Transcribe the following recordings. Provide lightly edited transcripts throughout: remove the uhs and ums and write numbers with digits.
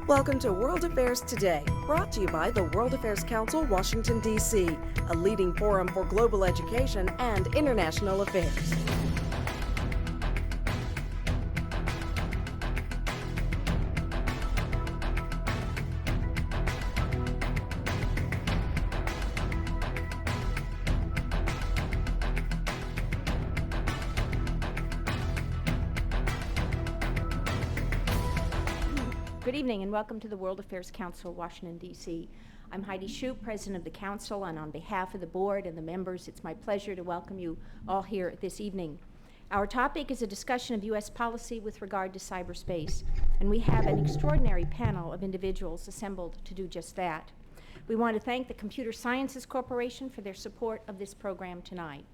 Welcome to World Affairs Today, brought to you by the World Affairs Council, Washington, D.C., a leading forum for global education and international affairs. Good evening and welcome to the World Affairs Council, Washington, D.C. I'm Heidi Shoup, President of the Council, and on behalf of the board and the members, it's my pleasure to welcome you all here this evening. Our topic is a discussion of U.S. policy with regard to cyberspace, and we have an extraordinary panel of individuals assembled to do just that. We want to thank the Computer Sciences Corporation for their support of this program tonight.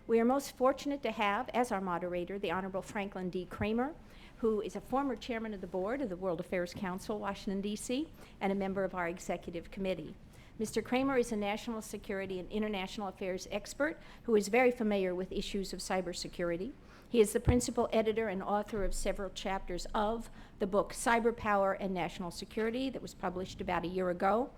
We are most fortunate to have, as our moderator, the Honorable Franklin D. Kramer, who is a former chairman of the board of the World Affairs Council, Washington, D.C., and a member of our executive committee. Mr. Kramer is a national security and international affairs expert who is very familiar with issues of cybersecurity. He is the principal editor and author of several chapters of the book Cyber Power and National Security that was published about a year ago.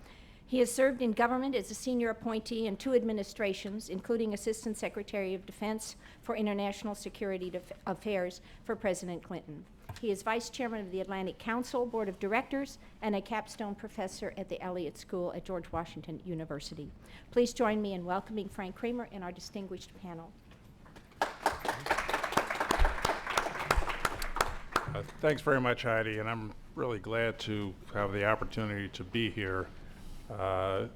He has served in government as a senior appointee in 2 administrations, including Assistant Secretary of Defense for International Security Affairs for President Clinton. He is Vice Chairman of the Atlantic Council Board of Directors and a capstone professor at the Elliott School at George Washington University. Please join me in welcoming Frank Kramer and our distinguished panel. Thanks very much, Heidi, and I'm really glad to have the opportunity to be here.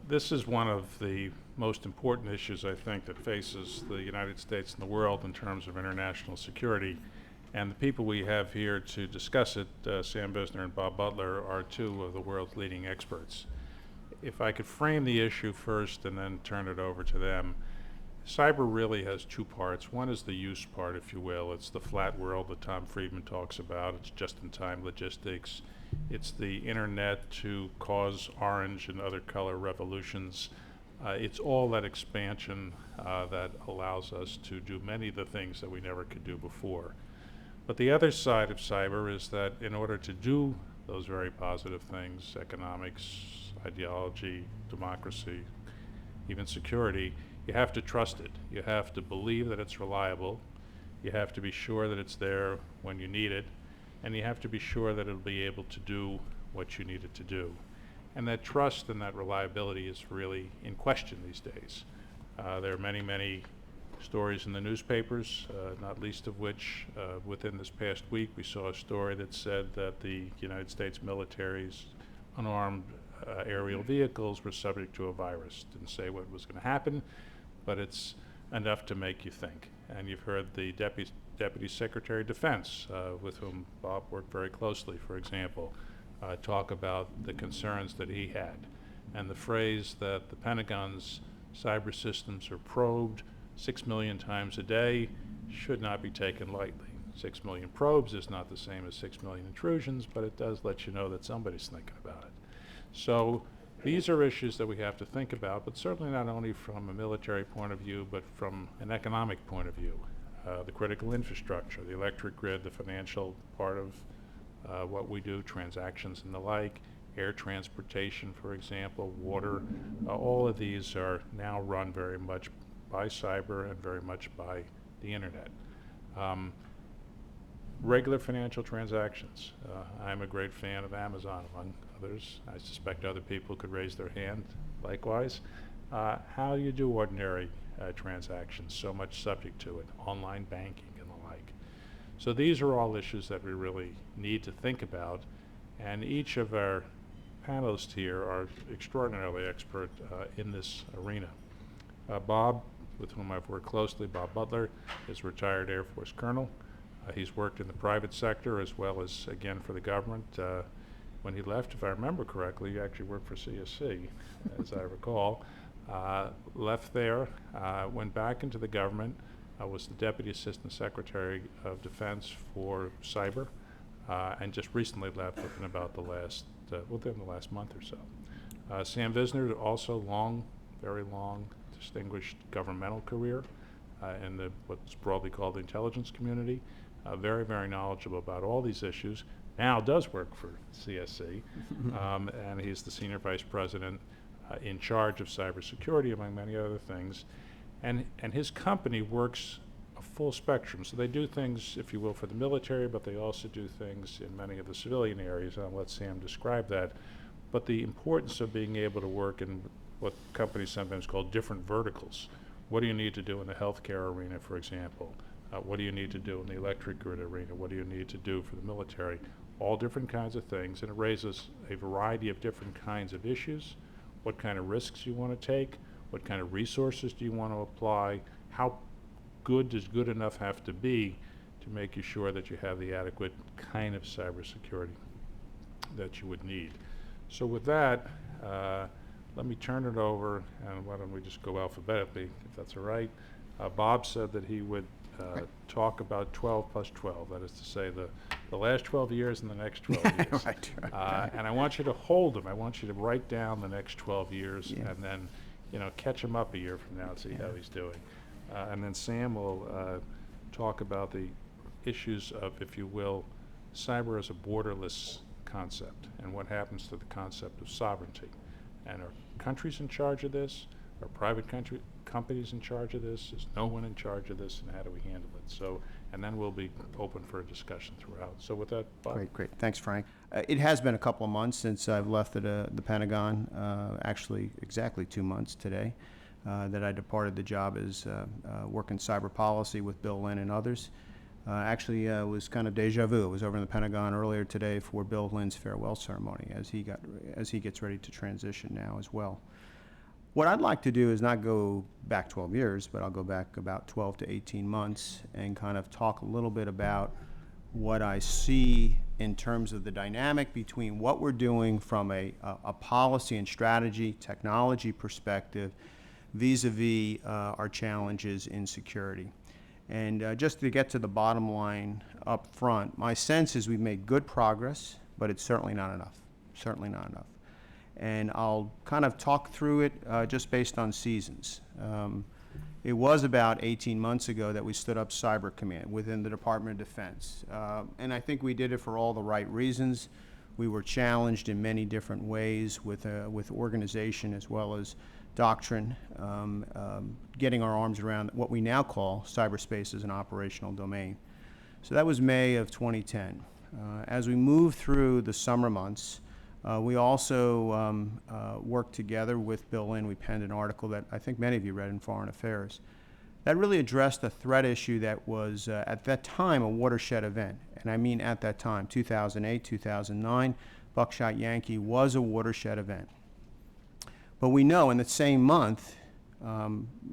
This is one of the most important issues, I think, that faces the United States and the world in terms of international security. And the people we have here to discuss it, Sam Visner and Bob Butler, are 2 of the world's leading experts. If I could frame the issue first and then turn it over to them, cyber really has 2 parts. One is the use part, if you will. It's the flat world that Tom Friedman talks about. It's just-in-time logistics. It's the internet to cause orange and other color revolutions. It's all that expansion that allows us to do many of the things that we never could do before. But the other side of cyber is that in order to do those very positive things, economics, ideology, democracy, even security, you have to trust it. You have to believe that it's reliable. You have to be sure that it's there when you need it. And you have to be sure that it'll be able to do what you need it to do. And that trust and that reliability is really in question these days. There are many, many stories in the newspapers, not least of which within this past week we saw a story that said that the United States military's unarmed aerial vehicles were subject to a virus. Didn't say what was going to happen, but it's enough to make you think. And you've heard the Deputy Secretary of Defense, with whom Bob worked very closely, for example, talk about the concerns that he had. And the phrase that the Pentagon's cyber systems are probed 6 million times a day should not be taken lightly. 6 million probes is not the same as 6 million intrusions, but it does let you know that somebody's thinking about it. So these are issues that we have to think about, but certainly not only from a military point of view, but from an economic point of view. The critical infrastructure, the electric grid, the financial part of what we do, transactions and the like, air transportation, for example, water, all of these are now run very much by cyber and very much by the internet. Regular financial transactions. I'm a great fan of Amazon, among others. I suspect other people could raise their hand likewise. How do you do ordinary transactions, so much subject to it, online banking and the like. So these are all issues that we really need to think about, and each of our panelists here are extraordinarily expert in this arena. Bob, with whom I've worked closely, Bob Butler, is a retired Air Force colonel. He's worked in the private sector as well as, again, for the government. When he left, if I remember correctly, he actually worked for CSC, as I recall. Left there, went back into the government, was the Deputy Assistant Secretary of Defense for Cyber, and just recently left within the last month or so. Sam Visner, also very long, distinguished governmental career in what's broadly called the intelligence community. Very, very knowledgeable about all these issues, now does work for CSC, and he's the Senior Vice President in charge of cybersecurity, among many other things. And his company works a full spectrum. So they do things, if you will, for the military, but they also do things in many of the civilian areas. I'll let Sam describe that. But the importance of being able to work in what companies sometimes call different verticals. What do you need to do in the healthcare arena, for example? What do you need to do in the electric grid arena? What do you need to do for the military? All different kinds of things, and it raises a variety of different kinds of issues. What kind of risks you want to take? What kind of resources do you want to apply? How good does good enough have to be to make you sure that you have the adequate kind of cybersecurity that you would need? So with that, let me turn it over, and why don't we just go alphabetically, if that's all right. Bob said that he would talk about 12 plus 12, that is to say the last 12 years and the next 12 years. Right. And I want you to hold them. I want you to write down the next 12 years Yeah. and then, catch him up a year from now and see how he's doing. And then Sam will talk about the issues of, if you will, cyber as a borderless concept and what happens to the concept of sovereignty. And are countries in charge of this? Are private companies in charge of this? Is no one in charge of this? And how do we handle it? So, and then we'll be open for a discussion throughout. So with that, Bob. Great. Thanks, Frank. It has been a couple of months since I've left the Pentagon, actually exactly 2 months today, that I departed the job as working cyber policy with Bill Lynn and others. Actually, it was kind of deja vu. I was over in the Pentagon earlier today for Bill Lynn's farewell ceremony as he gets ready to transition now as well. What I'd like to do is not go back 12 years, but I'll go back about 12 to 18 months and kind of talk a little bit about what I see in terms of the dynamic between what we're doing from a policy and strategy, technology perspective, vis-a-vis our challenges in security. And just to get to the bottom line up front, my sense is we've made good progress, but it's certainly not enough. Certainly not enough. And I'll kind of talk through it just based on seasons. It was about 18 months ago that we stood up Cyber Command within the Department of Defense. And I think we did it for all the right reasons. We were challenged in many different ways with organization as well as doctrine, getting our arms around what we now call cyberspace as an operational domain. So that was May of 2010. As we moved through the summer months, we also worked together with Bill Lynn. We penned an article that I think many of you read in Foreign Affairs. That really addressed a threat issue that was, at that time, a watershed event. And I mean at that time, 2008, 2009, Buckshot Yankee was a watershed event. But we know in the same month,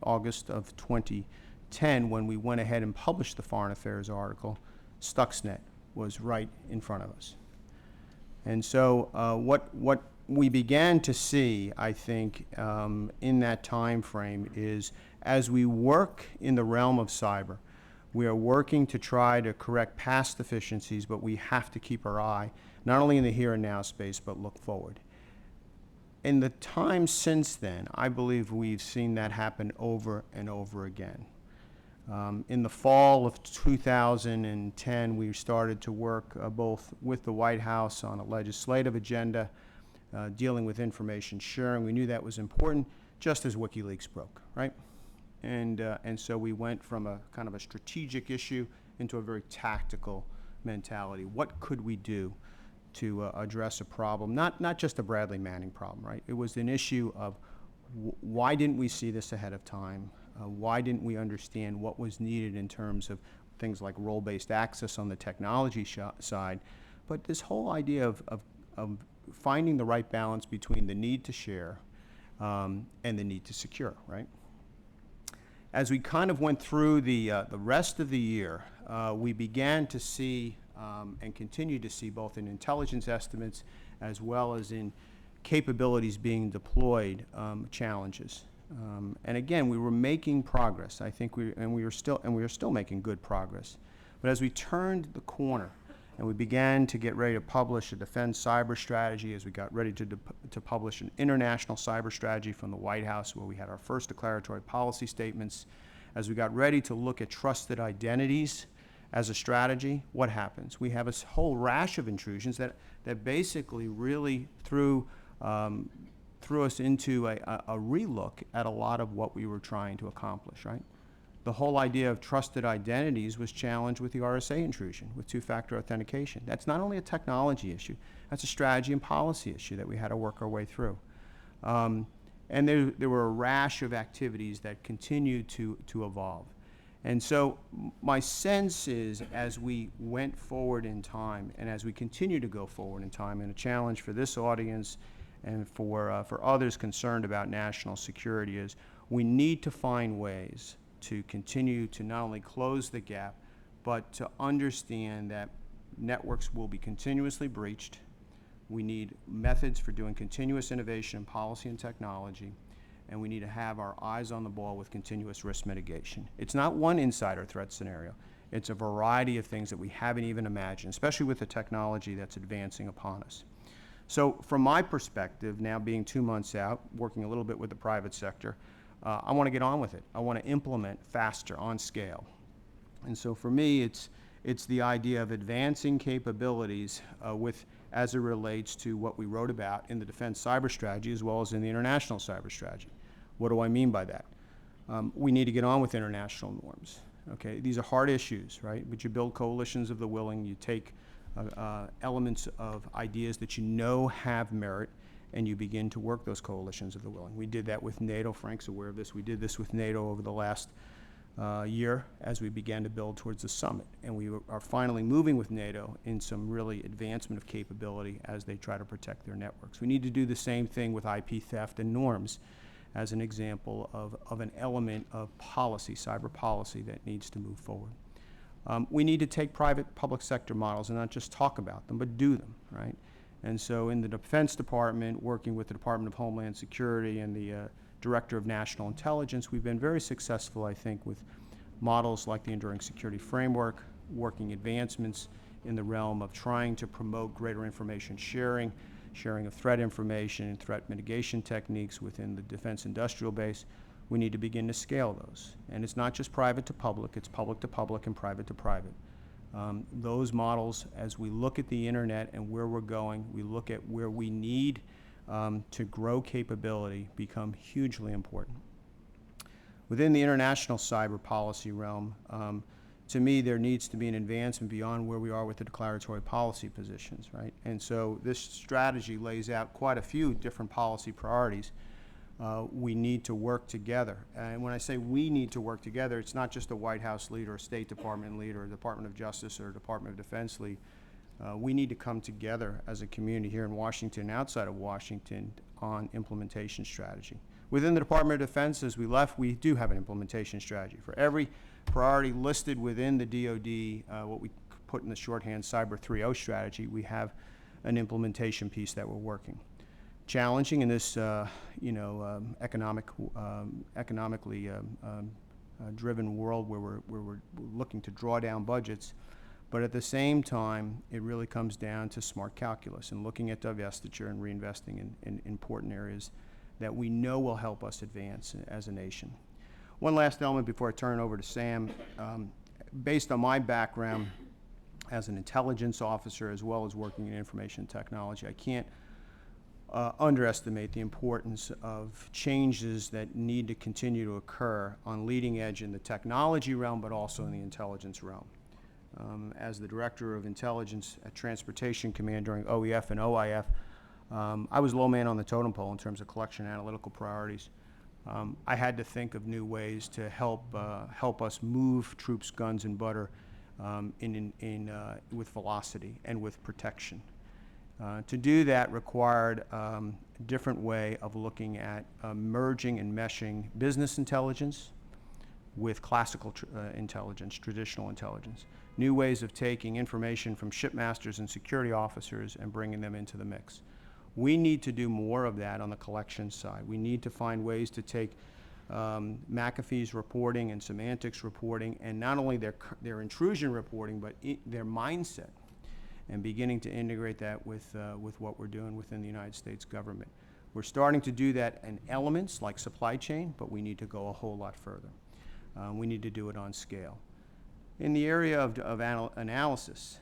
August of 2010, when we went ahead and published the Foreign Affairs article, Stuxnet was right in front of us. And so what we began to see, I think, in that time frame is as we work in the realm of cyber, we are working to try to correct past deficiencies, but we have to keep our eye not only in the here and now space, but look forward. In the time since then, I believe we've seen that happen over and over again. In the fall of 2010, we started to work both with the White House on a legislative agenda dealing with information sharing. We knew that was important, just as WikiLeaks broke, right? And so we went from a kind of a strategic issue into a very tactical mentality. What could we do to address a problem, not just a Bradley Manning problem, right? It was an issue of why didn't we see this ahead of time? Why didn't we understand what was needed in terms of things like role-based access on the technology side? But this whole idea of finding the right balance between the need to share and the need to secure, right? As we kind of went through the rest of the year, we began to see and continue to see both in intelligence estimates as well as in capabilities being deployed challenges. And again, we were making progress. I think we are still making good progress. But as we turned the corner and we began to get ready to publish a defense cyber strategy, as we got ready to publish an international cyber strategy from the White House, where we had our first declaratory policy statements, as we got ready to look at trusted identities As a strategy, what happens? We have a whole rash of intrusions that basically really threw us into a relook at a lot of what we were trying to accomplish, right? The whole idea of trusted identities was challenged with the RSA intrusion, with two-factor authentication. That's not only a technology issue, that's a strategy and policy issue that we had to work our way through. And there were a rash of activities that continued to evolve. And so my sense is, as we went forward in time, and as we continue to go forward in time, and a challenge for this audience and for others concerned about national security, is we need to find ways to continue to not only close the gap, but to understand that networks will be continuously breached. We need methods for doing continuous innovation in policy and technology, and we need to have our eyes on the ball with continuous risk mitigation. It's not one insider threat scenario. It's a variety of things that we haven't even imagined, especially with the technology that's advancing upon us. So from my perspective, now being 2 months out, working a little bit with the private sector, I want to get on with it. I want to implement faster on scale. And so for me, it's the idea of advancing capabilities as it relates to what we wrote about in the defense cyber strategy as well as in the international cyber strategy. What do I mean by that? We need to get on with international norms. Okay, these are hard issues, right? But you build coalitions of the willing. You take elements of ideas that you know have merit, and you begin to work those coalitions of the willing. We did that with NATO. Frank's aware of this. We did this with NATO over the last year as we began to build towards the summit. And we are finally moving with NATO in some really advancement of capability as they try to protect their networks. We need to do the same thing with IP theft and norms as an example of an element of policy, cyber policy, that needs to move forward. We need to take private-public sector models and not just talk about them, but do them, right? And so in the Defense Department, working with the Department of Homeland Security and the Director of National Intelligence, we've been very successful, I think, with models like the Enduring Security Framework, working advancements in the realm of trying to promote greater information sharing, sharing of threat information and threat mitigation techniques within the defense industrial base. We need to begin to scale those. And it's not just private to public, it's public to public and private to private. Those models, as we look at the internet and where we're going, we look at where we need to grow capability, become hugely important. Within the international cyber policy realm, to me, there needs to be an advancement beyond where we are with the declaratory policy positions, right? And so this strategy lays out quite a few different policy priorities. We need to work together. And when I say we need to work together, it's not just a White House lead or a State Department lead or a Department of Justice or a Department of Defense lead. We need to come together as a community here in Washington and outside of Washington on implementation strategy. Within the Department of Defense, as we left, we do have an implementation strategy. For every priority listed within the DoD, what we put in the shorthand Cyber 3.0 strategy, we have an implementation piece that we're working. Challenging in this, economically driven world where we're looking to draw down budgets, but at the same time, it really comes down to smart calculus and looking at divestiture and reinvesting in important areas that we know will help us advance as a nation. One last element before I turn it over to Sam. Based on my background as an intelligence officer as well as working in information technology, I can't underestimate the importance of changes that need to continue to occur on leading edge in the technology realm, but also in the intelligence realm. As the Director of Intelligence at Transportation Command during OEF and OIF, I was low man on the totem pole in terms of collection and analytical priorities. I had to think of new ways to help us move troops, guns, and butter with velocity and with protection. To do that required a different way of looking at merging and meshing business intelligence with classical intelligence, traditional intelligence. New ways of taking information from shipmasters and security officers and bringing them into the mix. We need to do more of that on the collection side. We need to find ways to take McAfee's reporting and semantics reporting, and not only their intrusion reporting, but their mindset, and beginning to integrate that with what we're doing within the United States government. We're starting to do that in elements like supply chain, but we need to go a whole lot further. We need to do it on scale. In the area of analysis,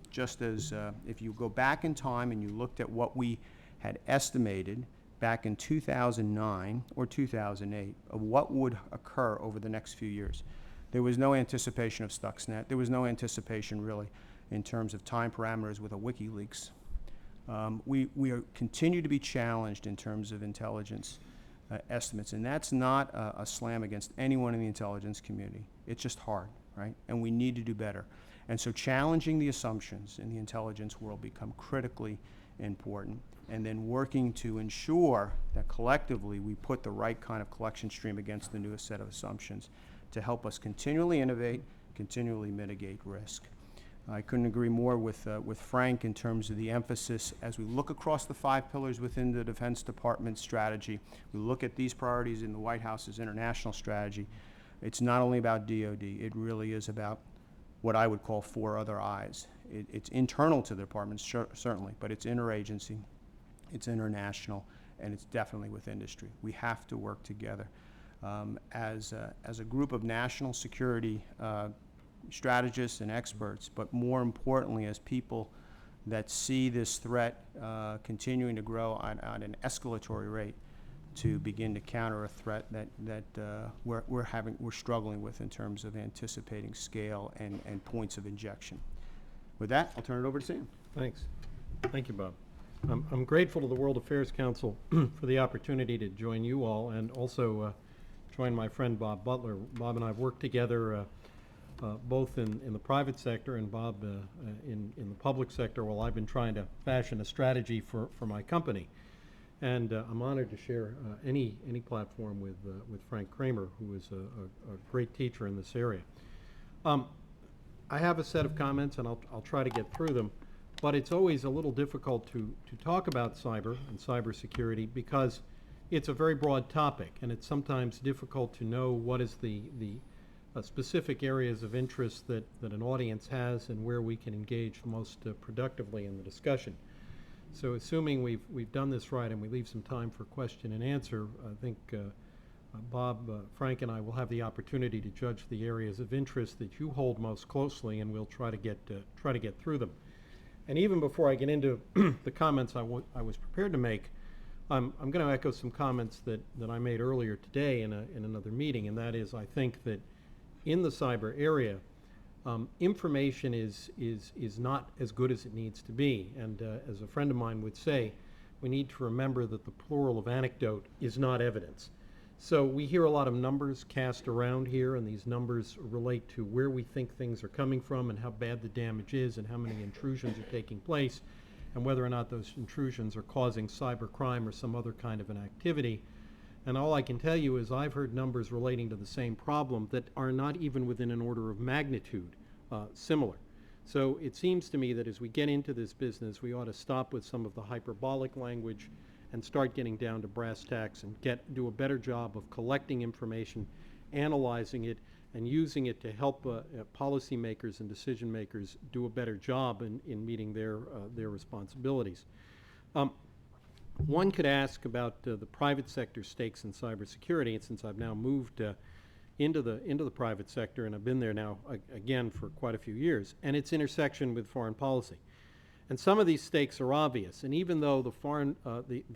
just as if you go back in time and you looked at what we had estimated back in 2009 or 2008 of what would occur over the next few years, there was no anticipation of Stuxnet. There was no anticipation really in terms of time parameters with a WikiLeaks. We continue to be challenged in terms of intelligence estimates, and that's not a slam against anyone in the intelligence community. It's just hard, right? And we need to do better. And so challenging the assumptions in the intelligence world become critically important, and then working to ensure that collectively we put the right kind of collection stream against the newest set of assumptions to help us continually innovate, continually mitigate risk. I couldn't agree more with Frank in terms of the emphasis as we look across the 5 pillars within the Defense Department strategy. We look at these priorities in the White House's international strategy. It's not only about DoD, it really is about what I would call 4 other I's. It's internal to the department, certainly, but it's interagency, it's international, and it's definitely with industry. We have to work together. As a group of national security strategists and experts, but more importantly as people that see this threat continuing to grow at an escalatory rate to begin to counter a threat that we're struggling with in terms of anticipating scale and points of injection. With that, I'll turn it over to Sam. Thanks. Thank you, Bob. I'm grateful to the World Affairs Council for the opportunity to join you all and also join my friend Bob Butler. Bob and I have worked together both in the private sector and Bob in the public sector while I've been trying to fashion a strategy for my company. And I'm honored to share any platform with Frank Kramer, who is a great teacher in this area. I have a set of comments, and I'll try to get through them, but it's always a little difficult to talk about cyber and cybersecurity because it's a very broad topic, and it's sometimes difficult to know what is the specific areas of interest that an audience has and where we can engage most productively in the discussion. So assuming we've done this right and we leave some time for question and answer, I think Bob, Frank, and I will have the opportunity to judge the areas of interest that you hold most closely, and we'll try to get through them. And even before I get into the comments I was prepared to make, I'm going to echo some comments that I made earlier today in another meeting, and that is I think that in the cyber area, information is not as good as it needs to be. And as a friend of mine would say, we need to remember that the plural of anecdote is not evidence. So we hear a lot of numbers cast around here, and these numbers relate to where we think things are coming from and how bad the damage is and how many intrusions are taking place and whether or not those intrusions are causing cyber crime or some other kind of an activity. And all I can tell you is I've heard numbers relating to the same problem that are not even within an order of magnitude similar. So it seems to me that as we get into this business, we ought to stop with some of the hyperbolic language and start getting down to brass tacks and do a better job of collecting information, analyzing it, and using it to help policymakers and decision makers do a better job in meeting their responsibilities. One could ask about the private sector stakes in cybersecurity, and since I've now moved into the private sector, and I've been there now again for quite a few years, and its intersection with foreign policy. And some of these stakes are obvious, and even though the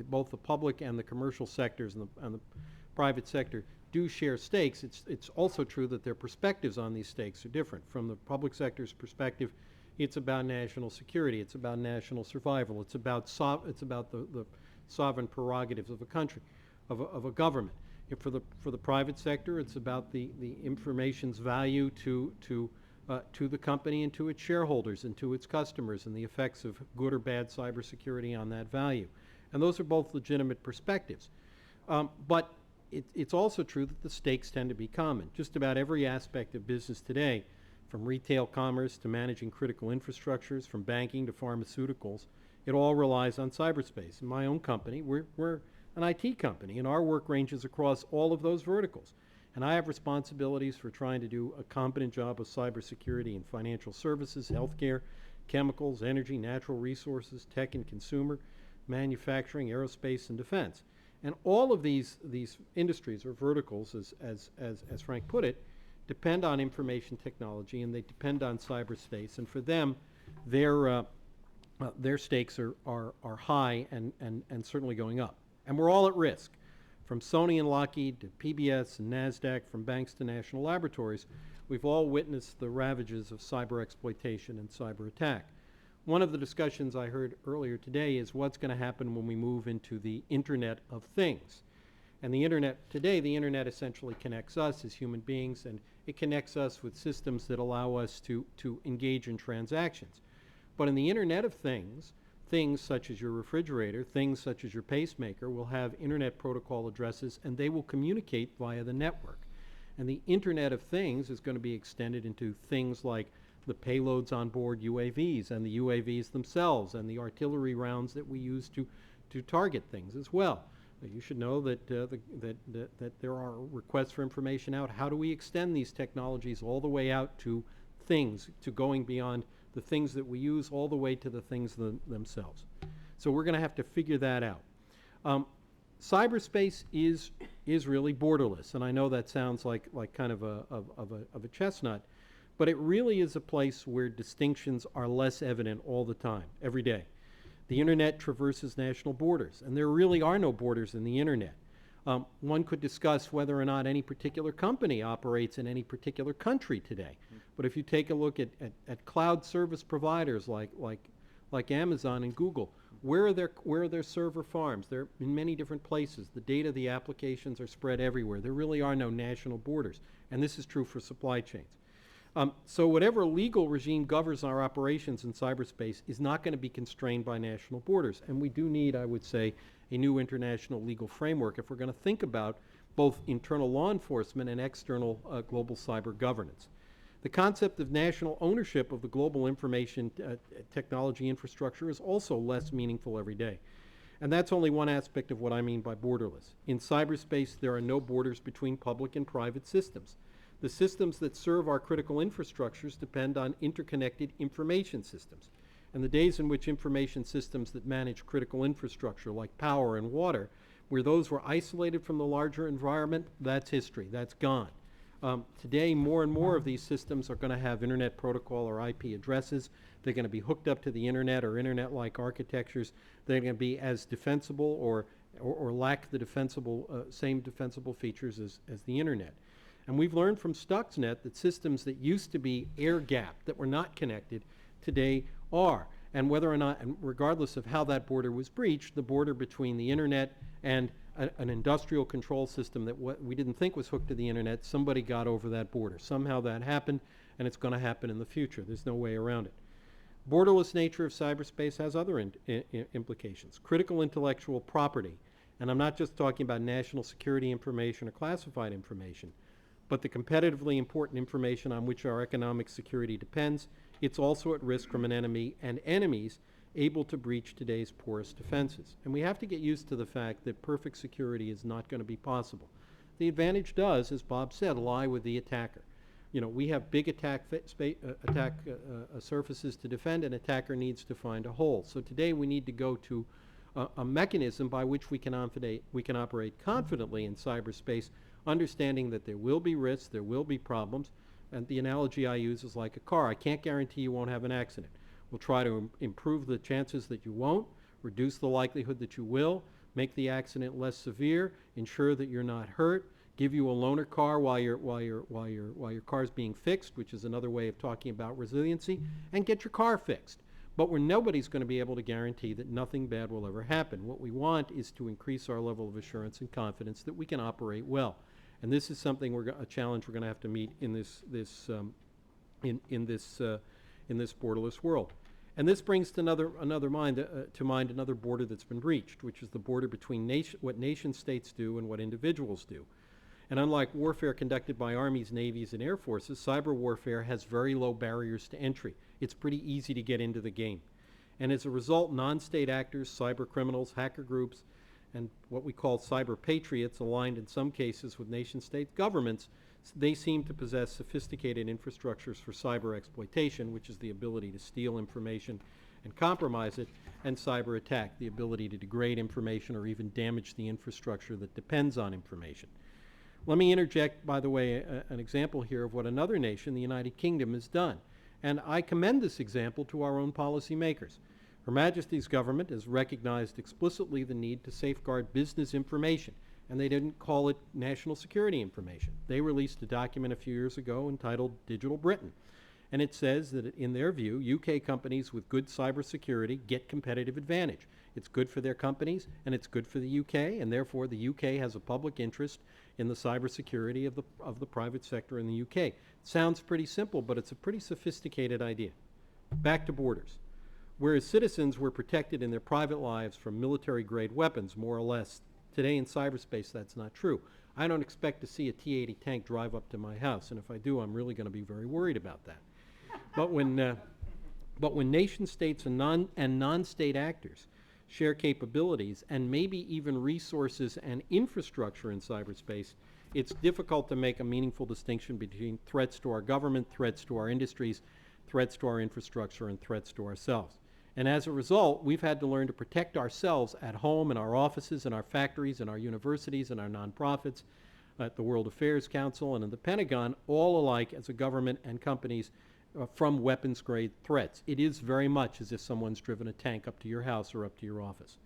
both the public and the commercial sectors and the private sector do share stakes, it's also true that their perspectives on these stakes are different. From the public sector's perspective, it's about national security, it's about national survival, it's about the sovereign prerogatives of a country, of a government. For the private sector, it's about the information's value to the company and to its shareholders and to its customers and the effects of good or bad cybersecurity on that value. And those are both legitimate perspectives. But it's also true that the stakes tend to be common. Just about every aspect of business today, from retail commerce to managing critical infrastructures, from banking to pharmaceuticals, it all relies on cyberspace. In my own company, we're an IT company, and our work ranges across all of those verticals. And I have responsibilities for trying to do a competent job of cybersecurity in financial services, healthcare, chemicals, energy, natural resources, tech and consumer, manufacturing, aerospace, and defense. And all of these industries or verticals, as Frank put it, depend on information technology and they depend on cyberspace. And for them, their stakes are high and certainly going up. And we're all at risk. From Sony and Lockheed to PBS and NASDAQ, from banks to national laboratories, we've all witnessed the ravages of cyber exploitation and cyber attack. One of the discussions I heard earlier today is what's going to happen when we move into the Internet of Things. And the Internet, today, the Internet essentially connects us as human beings, and it connects us with systems that allow us to engage in transactions. But in the Internet of Things, things such as your refrigerator, things such as your pacemaker will have Internet protocol addresses, and they will communicate via the network. And the Internet of Things is going to be extended into things like the payloads on board UAVs and the UAVs themselves and the artillery rounds that we use to target things as well. You should know that, that there are requests for information out. How do we extend these technologies all the way out to things, to going beyond the things that we use all the way to the things themselves? So we're going to have to figure that out. Cyberspace is really borderless, and I know that sounds like kind of a chestnut, but it really is a place where distinctions are less evident all the time, every day. The Internet traverses national borders, and there really are no borders in the Internet. One could discuss whether or not any particular company operates in any particular country today. But if you take a look at cloud service providers like Amazon and Google, where are their server farms? They're in many different places. The data, the applications are spread everywhere. There really are no national borders, and this is true for supply chains. So whatever legal regime governs our operations in cyberspace is not going to be constrained by national borders. And we do need, I would say, a new international legal framework if we're going to think about both internal law enforcement and external global cyber governance. The concept of national ownership of the global information technology infrastructure is also less meaningful every day. And that's only one aspect of what I mean by borderless. In cyberspace, there are no borders between public and private systems. The systems that serve our critical infrastructures depend on interconnected information systems. And the days in which information systems that manage critical infrastructure like power and water, where those were isolated from the larger environment, that's history, that's gone. Today, more and more of these systems are going to have Internet protocol or IP addresses. They're going to be hooked up to the Internet or Internet-like architectures. They're going to be as defensible or lack the same defensible features as the Internet. And we've learned from Stuxnet that systems that used to be air-gapped, that were not connected, today are. And whether or not, and regardless of how that border was breached, the border between the Internet and an industrial control system that we didn't think was hooked to the Internet, somebody got over that border. Somehow that happened, and it's going to happen in the future. There's no way around it. Borderless nature of cyberspace has other implications. Critical intellectual property, and I'm not just talking about national security information or classified information, but the competitively important information on which our economic security depends, it's also at risk from an enemy and enemies able to breach today's porous defenses. And we have to get used to the fact that perfect security is not going to be possible. The advantage does, as Bob said, lie with the attacker. You know, we have big attack surfaces to defend. An attacker needs to find a hole. So today we need to go to a mechanism by which we can operate confidently in cyberspace, understanding that there will be risks, there will be problems, and the analogy I use is like a car. I can't guarantee you won't have an accident. We'll try to improve the chances that you won't, reduce the likelihood that you will, make the accident less severe, ensure that you're not hurt, give you a loaner car while your car's being fixed, which is another way of talking about resiliency, and get your car fixed. But where nobody's going to be able to guarantee that nothing bad will ever happen. What we want is to increase our level of assurance and confidence that we can operate well. And this is something a challenge we're going to have to meet in this borderless world. And this brings to mind another border that's been breached, which is the border between what nation states do and what individuals do. And unlike warfare conducted by armies, navies, and air forces, cyber warfare has very low barriers to entry. It's pretty easy to get into the game. And as a result, non-state actors, cyber criminals, hacker groups, and what we call cyber patriots, aligned in some cases with nation-state governments, they seem to possess sophisticated infrastructures for cyber exploitation, which is the ability to steal information and compromise it, and cyber attack, the ability to degrade information or even damage the infrastructure that depends on information. Let me interject, by the way, an example here of what another nation, the United Kingdom, has done. And I commend this example to our own policymakers. Her Majesty's government has recognized explicitly the need to safeguard business information, and they didn't call it national security information. They released a document a few years ago entitled Digital Britain, and it says that in their view, UK companies with good cybersecurity get competitive advantage. It's good for their companies, and it's good for the UK, and therefore the UK has a public interest in the cybersecurity of the private sector in the UK. It sounds pretty simple, but it's a pretty sophisticated idea. Back to borders. Whereas citizens were protected in their private lives from military-grade weapons, more or less, today in cyberspace that's not true. I don't expect to see a T-80 tank drive up to my house, and if I do, I'm really going to be very worried about that. But when nation states and non-state actors share capabilities and maybe even resources and infrastructure in cyberspace, it's difficult to make a meaningful distinction between threats to our government, threats to our industries, threats to our infrastructure, and threats to ourselves. And as a result, we've had to learn to protect ourselves at home, in our offices, in our factories, in our universities, in our nonprofits, at the World Affairs Council, and in the Pentagon, all alike as a government and companies from weapons-grade threats. It is very much as if someone's driven a tank up to your house or up to your office.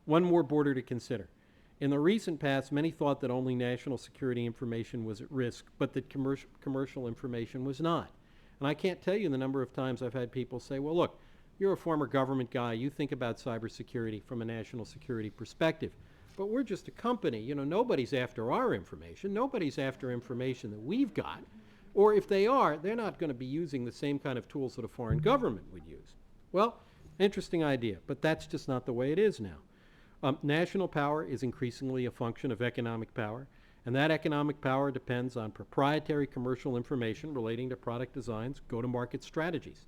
One more border to consider. In the recent past, many thought that only national security information was at risk, but that commercial information was not. And I can't tell you the number of times I've had people say, well, look, you're a former government guy, you think about cybersecurity from a national security perspective, but we're just a company. You know, nobody's after our information. Nobody's after information that we've got. Or if they are, they're not going to be using the same kind of tools that a foreign government would use. Well, interesting idea, but that's just not the way it is now. National power is increasingly a function of economic power, and that economic power depends on proprietary commercial information relating to product designs, go-to-market strategies.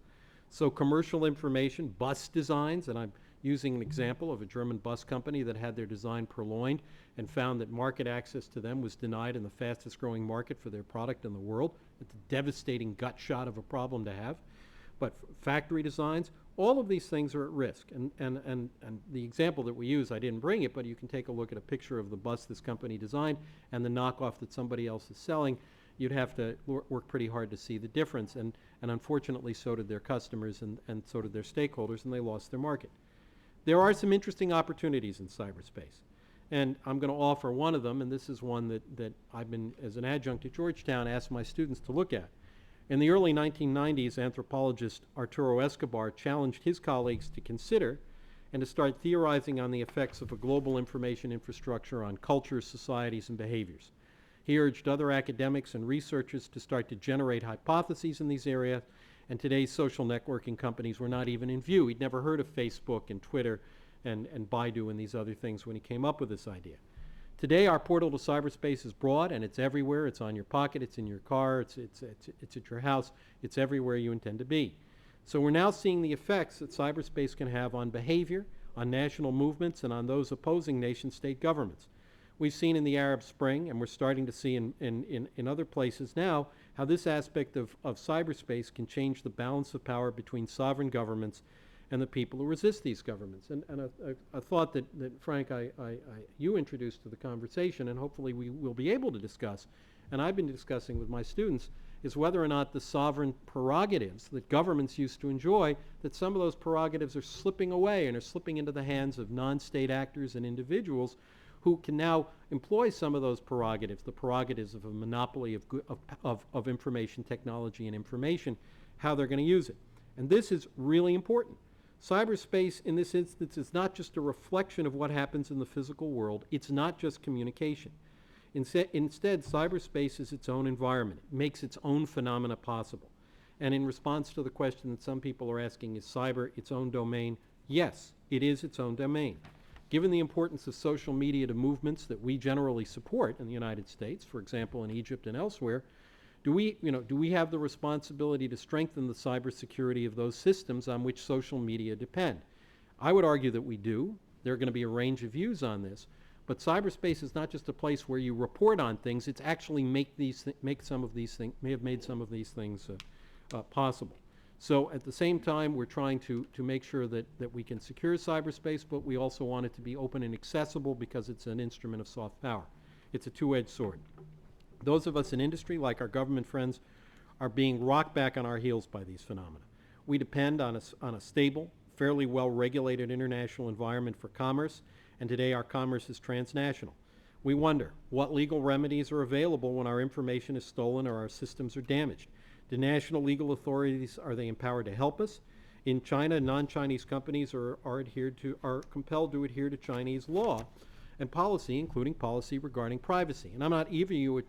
So commercial information, bus designs, and I'm using an example of a German bus company that had their design purloined and found that market access to them was denied in the fastest growing market for their product in the world. It's a devastating gut shot of a problem to have. But factory designs, all of these things are at risk. And the example that we use, I didn't bring it, but you can take a look at a picture of the bus this company designed and the knockoff that somebody else is selling. You'd have to work pretty hard to see the difference. And unfortunately, so did their customers and so did their stakeholders, and they lost their market. There are some interesting opportunities in cyberspace. And I'm going to offer one of them, and this is one that I've been, as an adjunct at Georgetown, asked my students to look at. In the early 1990s, anthropologist Arturo Escobar challenged his colleagues to consider and to start theorizing on the effects of a global information infrastructure on cultures, societies, and behaviors. He urged other academics and researchers to start to generate hypotheses in these areas, and today's social networking companies were not even in view. He'd never heard of Facebook and Twitter and Baidu and these other things when he came up with this idea. Today, our portal to cyberspace is broad, and it's everywhere. It's on your pocket, it's in your car, it's at your house, it's everywhere you intend to be. So we're now seeing the effects that cyberspace can have on behavior, on national movements, and on those opposing nation-state governments. We've seen in the Arab Spring, and we're starting to see in other places now, how this aspect of cyberspace can change the balance of power between sovereign governments and the people who resist these governments. And a thought that Frank, you introduced to the conversation, and hopefully we will be able to discuss, and I've been discussing with my students, is whether or not the sovereign prerogatives that governments used to enjoy, that some of those prerogatives are slipping away and are slipping into the hands of non-state actors and individuals who can now employ some of those prerogatives, the prerogatives of a monopoly of information technology and information, how they're going to use it. And this is really important. Cyberspace, in this instance, is not just a reflection of what happens in the physical world. It's not just communication. Instead, cyberspace is its own environment. It makes its own phenomena possible. And in response to the question that some people are asking, is cyber its own domain? Yes, it is its own domain. Given the importance of social media to movements that we generally support in the United States, for example, in Egypt and elsewhere, do we have the responsibility to strengthen the cybersecurity of those systems on which social media depend? I would argue that we do. There are going to be a range of views on this. But cyberspace is not just a place where you report on things. It's actually may have made some of these things possible. So at the same time, we're trying to make sure that we can secure cyberspace, but we also want it to be open and accessible because it's an instrument of soft power. It's a two-edged sword. Those of us in industry, like our government friends, are being rocked back on our heels by these phenomena. We depend on a stable, fairly well-regulated international environment for commerce, and today our commerce is transnational. We wonder what legal remedies are available when our information is stolen or our systems are damaged. The national legal authorities, are they empowered to help us? In China, non-Chinese companies are compelled to adhere to Chinese law and policy, including policy regarding privacy. And I'm not giving you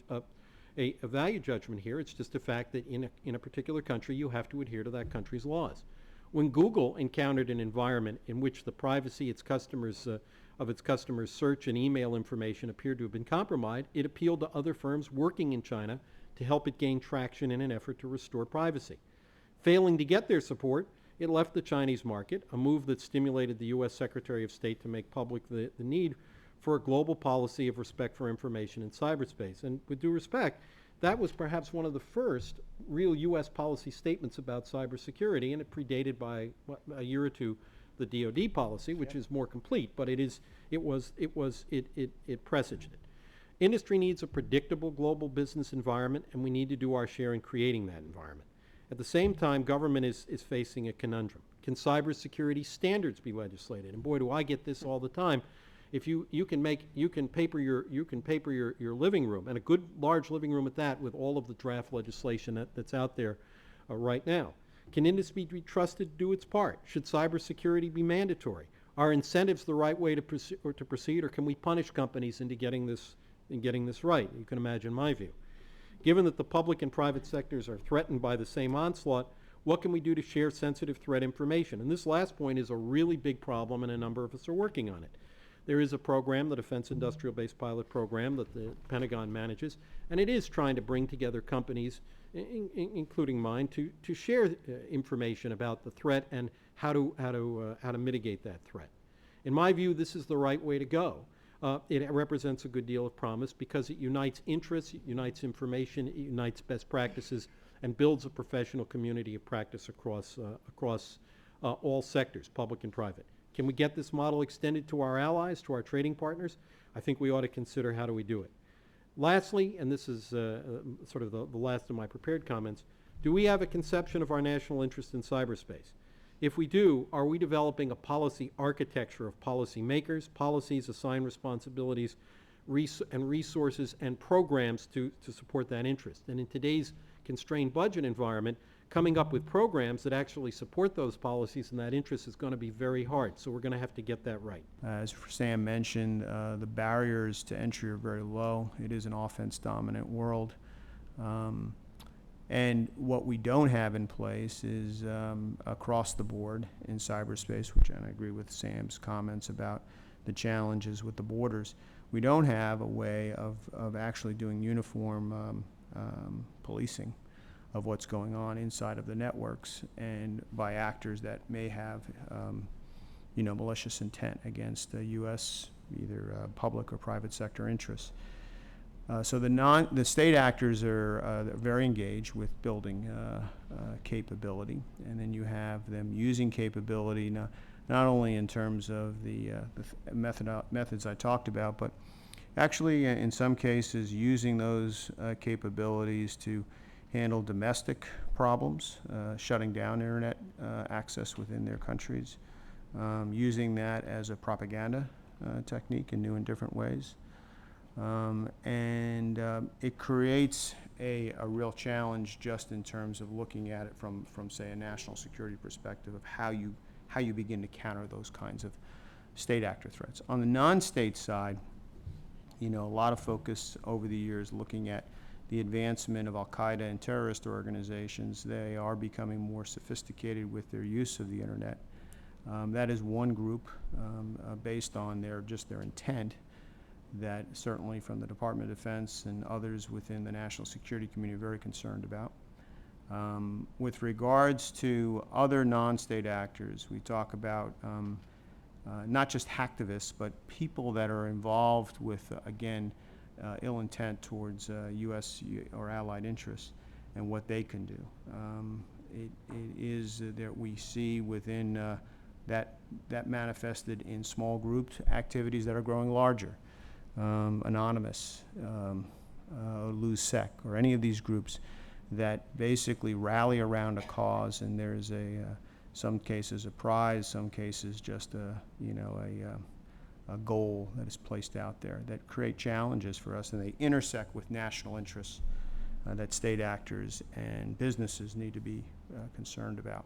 a value judgment here. It's just a fact that in a particular country, you have to adhere to that country's laws. When Google encountered an environment in which the privacy of its customers' search and email information appeared to have been compromised, it appealed to other firms working in China to help it gain traction in an effort to restore privacy. Failing to get their support, it left the Chinese market, a move that stimulated the U.S. Secretary of State to make public the need for a global policy of respect for information in cyberspace. And with due respect, that was perhaps one of the first real U.S. policy statements about cybersecurity, and it predated by a year or two the DoD policy, which is more complete, but it presaged it. Industry needs a predictable global business environment, and we need to do our share in creating that environment. At the same time, government is facing a conundrum. Can cybersecurity standards be legislated? And boy, do I get this all the time. If you can paper your living room, and a good large living room at that, with all of the draft legislation that's out there right now. Can industry be trusted to do its part? Should cybersecurity be mandatory? Are incentives the right way to proceed, or can we punish companies into getting this right? You can imagine my view. Given that the public and private sectors are threatened by the same onslaught, what can we do to share sensitive threat information? And this last point is a really big problem, and a number of us are working on it. There is a program, the Defense Industrial Base Pilot Program, that the Pentagon manages, and it is trying to bring together companies, including mine, to share information about the threat and how to mitigate that threat. In my view, this is the right way to go. It represents a good deal of promise because it unites interests, it unites information, it unites best practices, and builds a professional community of practice across all sectors, public and private. Can we get this model extended to our allies, to our trading partners? I think we ought to consider how do we do it. Lastly, and this is sort of the last of my prepared comments, do we have a conception of our national interest in cyberspace? If we do, are we developing a policy architecture of policymakers, policies, assigned responsibilities, and resources and programs to support that interest? And in today's constrained budget environment, coming up with programs that actually support those policies and that interest is going to be very hard. So we're going to have to get that right. As Sam mentioned, the barriers to entry are very low. It is an offense-dominant world. And what we don't have in place is across the board in cyberspace, which I agree with Sam's comments about the challenges with the borders. We don't have a way of actually doing uniform policing of what's going on inside of the networks and by actors that may have malicious intent against the U.S. either public or private sector interests. So the state actors are very engaged with building capability, and then you have them using capability not only in terms of the methods I talked about, but actually in some cases using those capabilities to handle domestic problems, shutting down internet access within their countries, using that as a propaganda technique in new and different ways. It creates a real challenge just in terms of looking at it from say, a national security perspective of how you begin to counter those kinds of state actor threats. On the non-state side, a lot of focus over the years looking at the advancement of Al-Qaeda and terrorist organizations. They are becoming more sophisticated with their use of the internet. That is one group based on their intent that certainly from the Department of Defense and others within the national security community are very concerned about. With regards to other non-state actors, we talk about not just hacktivists, but people that are involved with, again, ill intent towards U.S. or allied interests and what they can do. It is that we see within that manifested in small group activities that are growing larger. Anonymous LUSEC, or any of these groups that basically rally around a cause, and there's some cases a prize, some cases just a goal that is placed out there that create challenges for us, and they intersect with national interests that state actors and businesses need to be concerned about.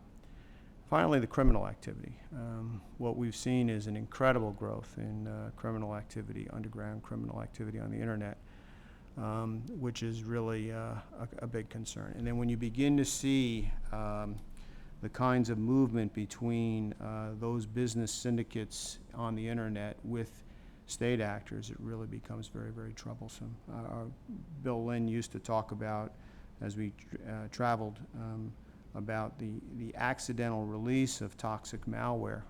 Finally, the criminal activity. What we've seen is an incredible growth in criminal activity, underground criminal activity on the internet, which is really a big concern. And then when you begin to see the kinds of movement between those business syndicates on the internet with state actors, it really becomes very, very troublesome. Bill Lynn used to talk about, as we traveled, about the accidental release of toxic malware,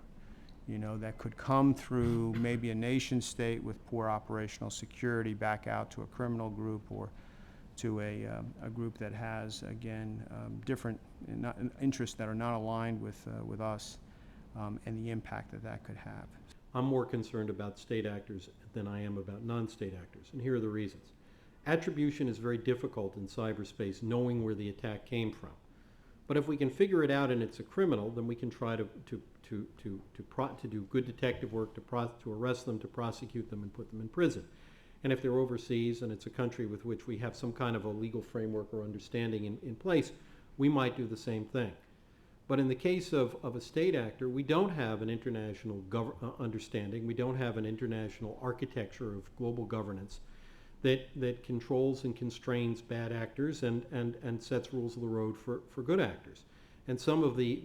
that could come through maybe a nation state with poor operational security back out to a criminal group or to a group that has, again, different interests that are not aligned with us, and the impact that could have. I'm more concerned about state actors than I am about non-state actors, and here are the reasons. Attribution is very difficult in cyberspace, knowing where the attack came from. But if we can figure it out and it's a criminal, then we can try to do good detective work, to arrest them, to prosecute them, and put them in prison. And if they're overseas and it's a country with which we have some kind of a legal framework or understanding in place, we might do the same thing. But in the case of a state actor, we don't have an international understanding. We don't have an international architecture of global governance that controls and constrains bad actors and sets rules of the road for good actors. And some of the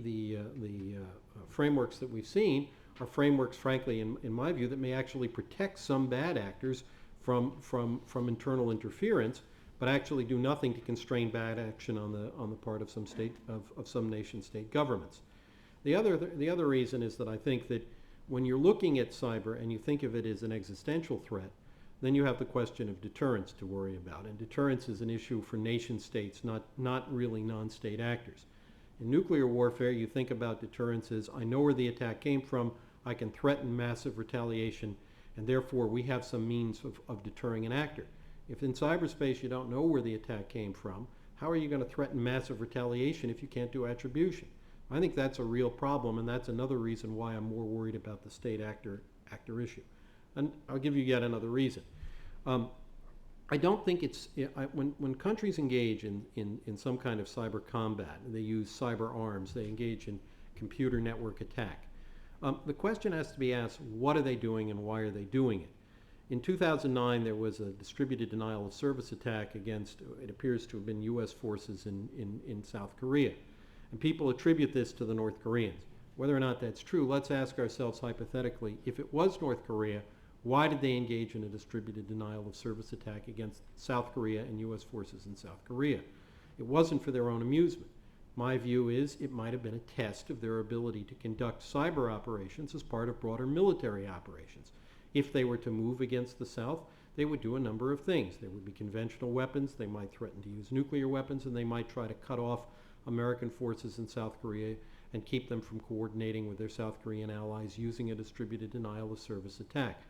frameworks that we've seen are frameworks, frankly, in my view, that may actually protect some bad actors from internal interference, but actually do nothing to constrain bad action on the part of some nation state governments. The other reason is that I think that when you're looking at cyber and you think of it as an existential threat, then you have the question of deterrence to worry about. And deterrence is an issue for nation states, not really non-state actors. In nuclear warfare, you think about deterrence as, I know where the attack came from, I can threaten massive retaliation, and therefore we have some means of deterring an actor. If in cyberspace you don't know where the attack came from, how are you going to threaten massive retaliation if you can't do attribution? I think that's a real problem, and that's another reason why I'm more worried about the state actor issue. And I'll give you yet another reason. I don't think it's, when countries engage in some kind of cyber combat, they use cyber arms, they engage in computer network attack, the question has to be asked, what are they doing and why are they doing it? In 2009, there was a distributed denial of service attack against, it appears to have been U.S. forces in South Korea. And people attribute this to the North Koreans. Whether or not that's true, let's ask ourselves hypothetically, if it was North Korea, why did they engage in a distributed denial of service attack against South Korea and U.S. forces in South Korea? It wasn't for their own amusement. My view is it might have been a test of their ability to conduct cyber operations as part of broader military operations. If they were to move against the South, they would do a number of things. There would be conventional weapons, they might threaten to use nuclear weapons, and they might try to cut off American forces in South Korea and keep them from coordinating with their South Korean allies using a distributed denial of service attack.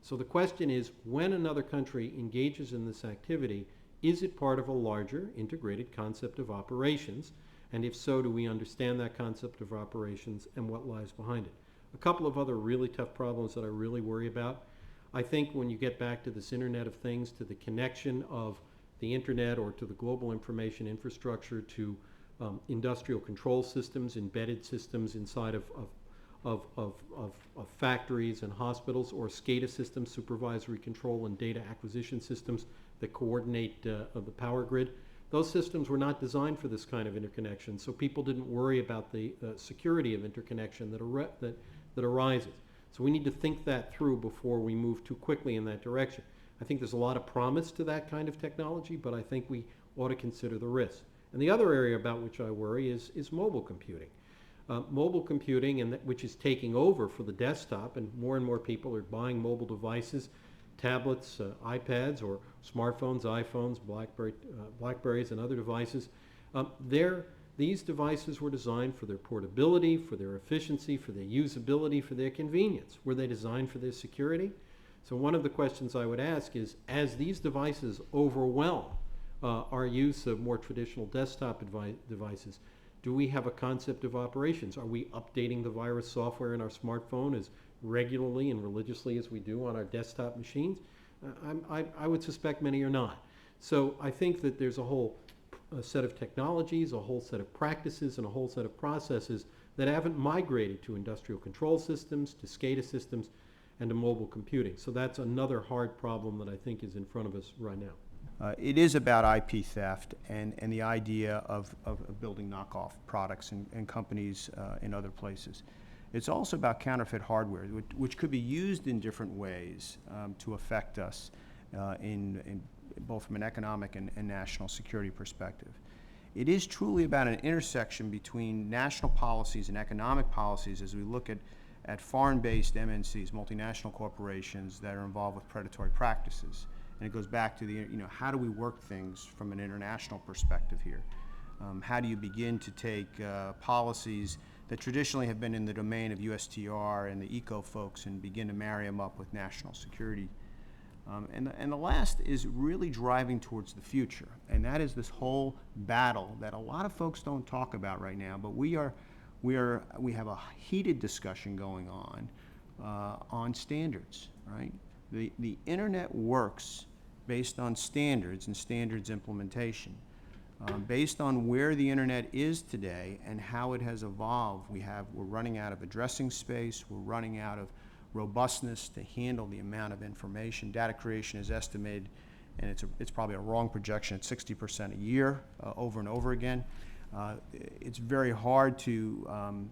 So the question is, when another country engages in this activity, is it part of a larger integrated concept of operations? And if so, do we understand that concept of operations and what lies behind it? A couple of other really tough problems that I really worry about. I think when you get back to this Internet of Things, to the connection of the Internet or to the global information infrastructure, to industrial control systems, embedded systems inside of factories and hospitals, or SCADA systems, supervisory control and data acquisition systems that coordinate the power grid. Those systems were not designed for this kind of interconnection, so people didn't worry about the security of interconnection that arises. So we need to think that through before we move too quickly in that direction. I think there's a lot of promise to that kind of technology, but I think we ought to consider the risks. And the other area about which I worry is mobile computing. Mobile computing, which is taking over for the desktop, and more people are buying mobile devices, tablets, iPads, or smartphones, iPhones, Blackberries, and other devices. These devices were designed for their portability, for their efficiency, for their usability, for their convenience. Were they designed for their security? So one of the questions I would ask is, as these devices overwhelm our use of more traditional desktop devices, do we have a concept of operations? Are we updating the virus software in our smartphone as regularly and religiously as we do on our desktop machines? I would suspect many are not. So I think that there's a whole set of technologies, a whole set of practices, and a whole set of processes that haven't migrated to industrial control systems, to SCADA systems, and to mobile computing. So that's another hard problem that I think is in front of us right now. It is about IP theft and the idea of building knockoff products and companies in other places. It's also about counterfeit hardware, which could be used in different ways to affect us in both from an economic and national security perspective. It is truly about an intersection between national policies and economic policies as we look at foreign-based MNCs, multinational corporations that are involved with predatory practices. And it goes back to how do we work things from an international perspective here? How do you begin to take policies that traditionally have been in the domain of USTR and the ECO folks and begin to marry them up with national security? And the last is really driving towards the future, and that is this whole battle that a lot of folks don't talk about right now, but we have a heated discussion going on standards, right? The internet works based on standards and standards implementation. Based on where the internet is today and how it has evolved, we're running out of addressing space, we're running out of robustness to handle the amount of information. Data creation is estimated, and it's probably a wrong projection, at 60% a year over and over again. It's very hard to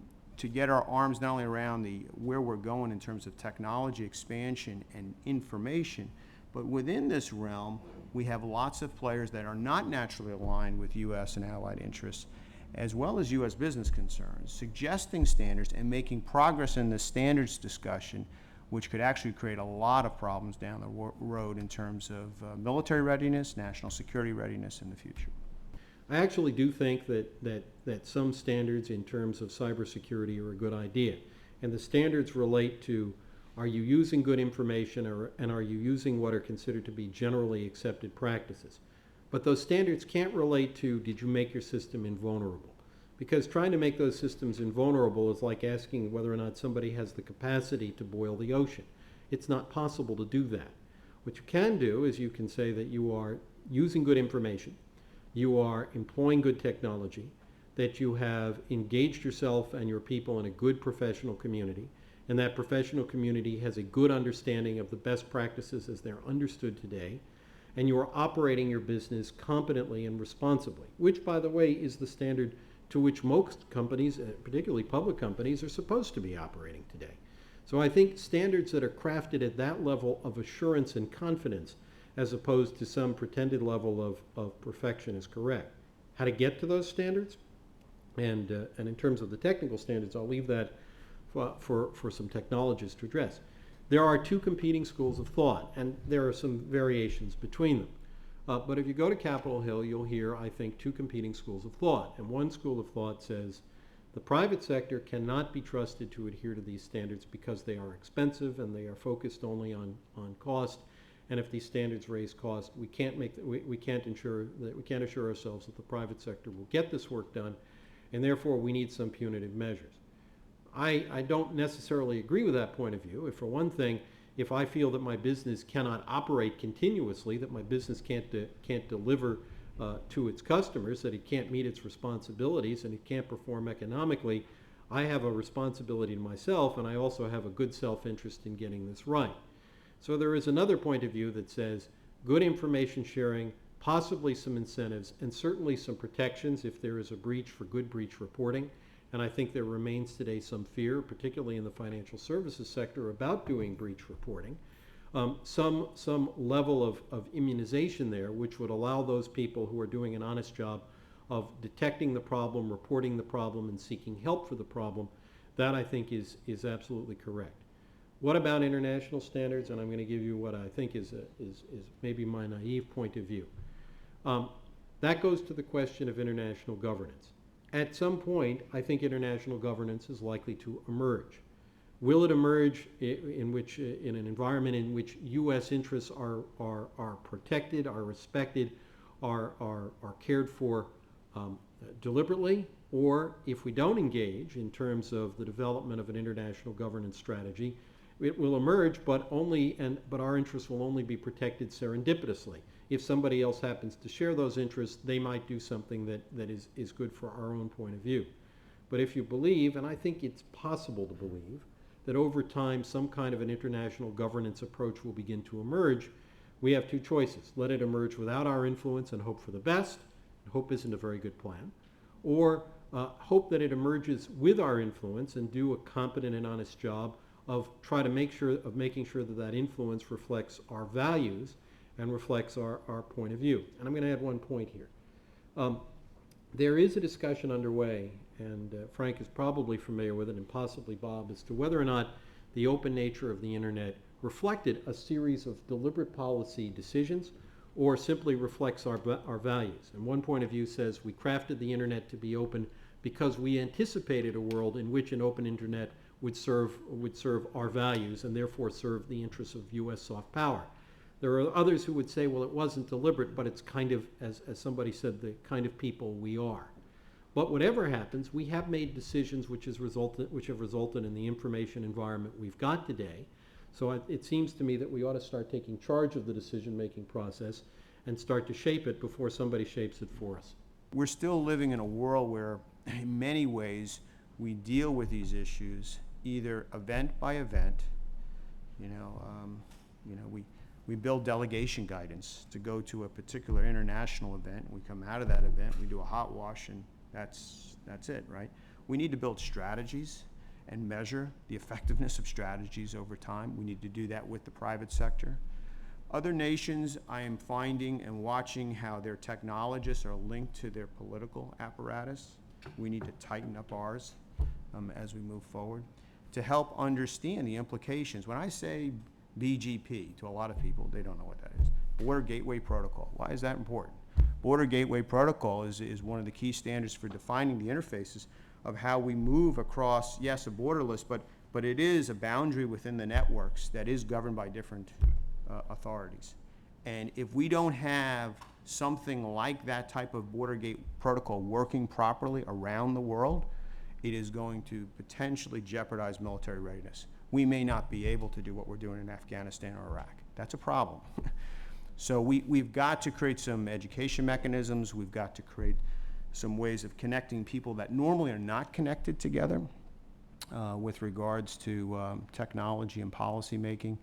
get our arms not only around where we're going in terms of technology expansion and information, but within this realm, we have lots of players that are not naturally aligned with U.S. and allied interests, as well as U.S. business concerns, suggesting standards and making progress in the standards discussion, which could actually create a lot of problems down the road in terms of military readiness, national security readiness in the future. I actually do think that some standards in terms of cybersecurity are a good idea. And the standards relate to, are you using good information and are you using what are considered to be generally accepted practices? But those standards can't relate to, did you make your system invulnerable? Because trying to make those systems invulnerable is like asking whether or not somebody has the capacity to boil the ocean. It's not possible to do that. What you can do is you can say that you are using good information, you are employing good technology, that you have engaged yourself and your people in a good professional community, and that professional community has a good understanding of the best practices as they're understood today, and you are operating your business competently and responsibly, which, by the way, is the standard to which most companies, particularly public companies, are supposed to be operating today. So I think standards that are crafted at that level of assurance and confidence, as opposed to some pretended level of perfection, is correct. How to get to those standards, and in terms of the technical standards, I'll leave that for some technologists to address. There are two competing schools of thought, and there are some variations between them. But if you go to Capitol Hill, you'll hear, I think, two competing schools of thought. And one school of thought says the private sector cannot be trusted to adhere to these standards because they are expensive and they are focused only on cost. And if these standards raise cost, we can't assure ourselves that the private sector will get this work done, and therefore we need some punitive measures. I don't necessarily agree with that point of view. If, for one thing, if I feel that my business cannot operate continuously, that my business can't deliver to its customers, that it can't meet its responsibilities and it can't perform economically, I have a responsibility to myself, and I also have a good self-interest in getting this right. So there is another point of view that says good information sharing, possibly some incentives, and certainly some protections if there is a breach for good breach reporting. And I think there remains today some fear, particularly in the financial services sector, about doing breach reporting. Some level of immunization there, which would allow those people who are doing an honest job of detecting the problem, reporting the problem, and seeking help for the problem. That, I think, is absolutely correct. What about international standards? And I'm going to give you what I think is maybe my naive point of view. That goes to the question of international governance. At some point, I think international governance is likely to emerge. Will it emerge in an environment in which U.S. interests are protected, are respected, are cared for deliberately? Or if we don't engage in terms of the development of an international governance strategy, it will emerge, but our interests will only be protected serendipitously. If somebody else happens to share those interests, they might do something that is good for our own point of view. But if you believe, and I think it's possible to believe, that over time some kind of an international governance approach will begin to emerge, we have two choices. Let it emerge without our influence and hope for the best. Hope isn't a very good plan. Or hope that it emerges with our influence and do a competent and honest job of making sure that influence reflects our values and reflects our point of view. And I'm going to add one point here. There is a discussion underway, and Frank is probably familiar with it, and possibly Bob, as to whether or not the open nature of the internet reflected a series of deliberate policy decisions or simply reflects our values. And one point of view says we crafted the internet to be open because we anticipated a world in which an open internet would serve our values and therefore serve the interests of U.S. soft power. There are others who would say, well, it wasn't deliberate, but it's kind of, as somebody said, the kind of people we are. But whatever happens, we have made decisions which have resulted in the information environment we've got today. So it seems to me that we ought to start taking charge of the decision-making process and start to shape it before somebody shapes it for us. We're still living in a world where, in many ways, we deal with these issues either event by event. We build delegation guidance to go to a particular international event. We come out of that event, we do a hot wash, and that's it, right? We need to build strategies and measure the effectiveness of strategies over time. We need to do that with the private sector. Other nations, I am finding and watching how their technologists are linked to their political apparatus. We need to tighten up ours as we move forward to help understand the implications. When I say BGP, to a lot of people, they don't know what that is. Border Gateway Protocol. Why is that important? Border Gateway Protocol is one of the key standards for defining the interfaces of how we move across, yes, a borderless, but it is a boundary within the networks that is governed by different authorities. And if we don't have something like that type of Border Gateway Protocol working properly around the world, it is going to potentially jeopardize military readiness. We may not be able to do what we're doing in Afghanistan or Iraq. That's a problem. So we've got to create some education mechanisms. We've got to create some ways of connecting people that normally are not connected together with regards to technology and policy making.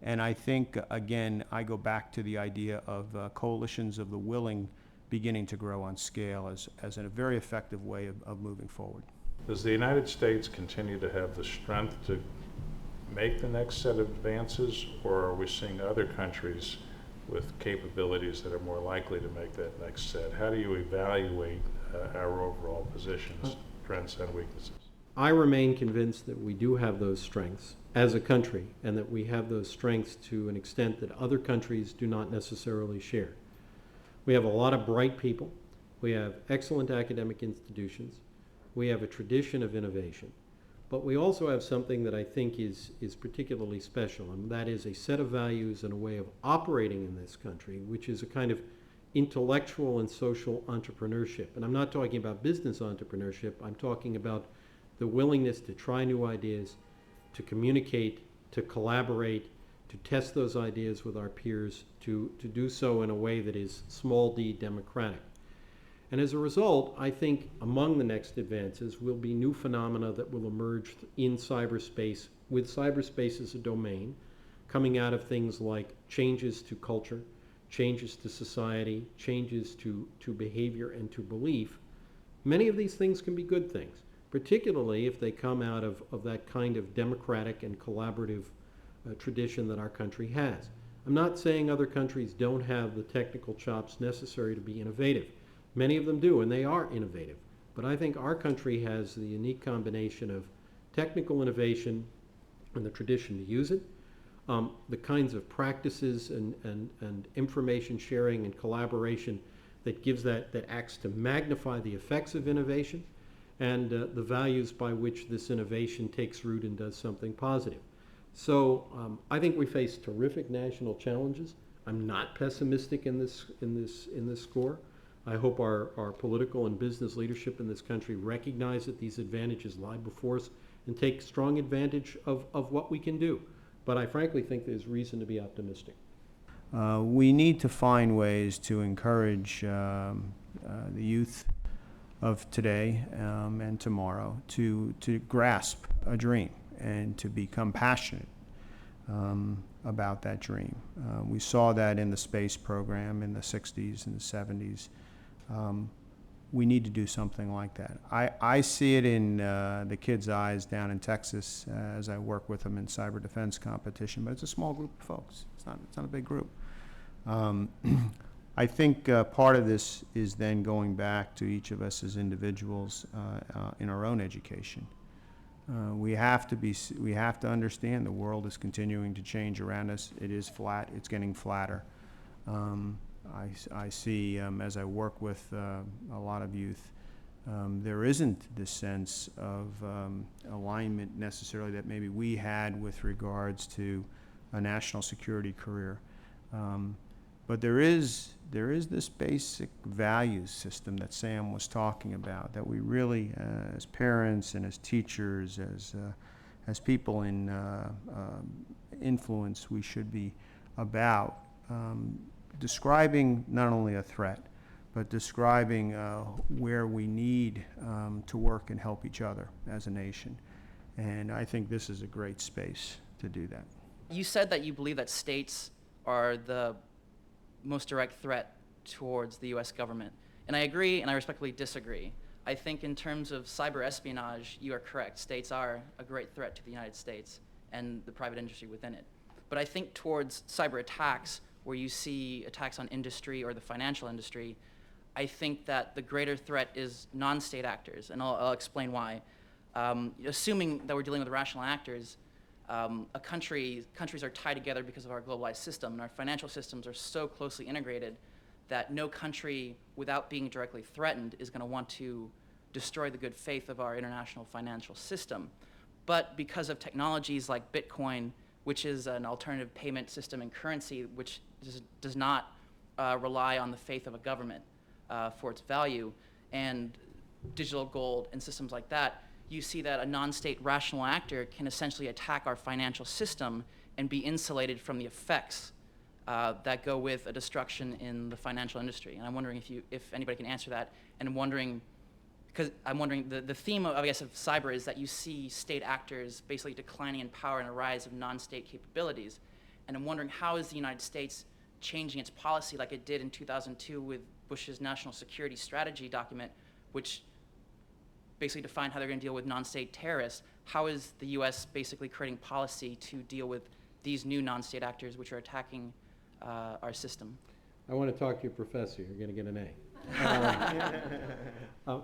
And I think, again, I go back to the idea of coalitions of the willing beginning to grow on scale as a very effective way of moving forward. Does the United States continue to have the strength to make the next set of advances, or are we seeing other countries with capabilities that are more likely to make that next set? How do you evaluate our overall positions, strengths, and weaknesses? I remain convinced that we do have those strengths as a country, and that we have those strengths to an extent that other countries do not necessarily share. We have a lot of bright people. We have excellent academic institutions. We have a tradition of innovation. But we also have something that I think is particularly special, and that is a set of values and a way of operating in this country, which is a kind of intellectual and social entrepreneurship. And I'm not talking about business entrepreneurship. I'm talking about the willingness to try new ideas, to communicate, to collaborate, to test those ideas with our peers, to do so in a way that is small d democratic. And as a result, I think among the next advances will be new phenomena that will emerge in cyberspace, with cyberspace as a domain, coming out of things like changes to culture, changes to society, changes to behavior and to belief. Many of these things can be good things, particularly if they come out of that kind of democratic and collaborative tradition that our country has. I'm not saying other countries don't have the technical chops necessary to be innovative. Many of them do, and they are innovative. But I think our country has the unique combination of technical innovation and the tradition to use it, the kinds of practices and information sharing and collaboration that acts to magnify the effects of innovation, and the values by which this innovation takes root and does something positive. So I think we face terrific national challenges. I'm not pessimistic in this score. I hope our political and business leadership in this country recognize that these advantages lie before us and take strong advantage of what we can do. But I frankly think there's reason to be optimistic. We need to find ways to encourage the youth of today and tomorrow to grasp a dream and to become passionate about that dream. We saw that in the space program in the 60s and the 70s. We need to do something like that. I see it in the kids' eyes down in Texas as I work with them in cyber defense competition, but it's a small group of folks. It's not a big group. I think part of this is then going back to each of us as individuals in our own education. We have to understand the world is continuing to change around us. It is flat. It's getting flatter. I see as I work with a lot of youth, there isn't this sense of alignment necessarily that maybe we had with regards to a national security career. But there is this basic values system that Sam was talking about that we really, as parents and as teachers, as people in influence, we should be about describing not only a threat, but describing where we need to work and help each other as a nation. And I think this is a great space to do that. You said that you believe that states are the most direct threat towards the U.S. government. And I agree, and I respectfully disagree. I think in terms of cyber espionage, you are correct. States are a great threat to the United States and the private industry within it. But I think towards cyber attacks, where you see attacks on industry or the financial industry, I think that the greater threat is non-state actors, and I'll explain why. Assuming that we're dealing with rational actors, countries are tied together because of our globalized system, and our financial systems are so closely integrated that no country, without being directly threatened, is going to want to destroy the good faith of our international financial system. But because of technologies like Bitcoin, which is an alternative payment system and currency which does not rely on the faith of a government for its value, and digital gold and systems like that, you see that a non-state rational actor can essentially attack our financial system and be insulated from the effects that go with a destruction in the financial industry. And I'm wondering if anybody can answer that, and because I'm wondering, the theme of, I guess, of cyber is that you see state actors basically declining in power and a rise of non-state capabilities. And I'm wondering, how is the United States changing its policy like it did in 2002 with Bush's national security strategy document, which basically defined how they're going to deal with non-state terrorists? How is the U.S. basically creating policy to deal with these new non-state actors which are attacking our system? I want to talk to your professor. You're going to get an A.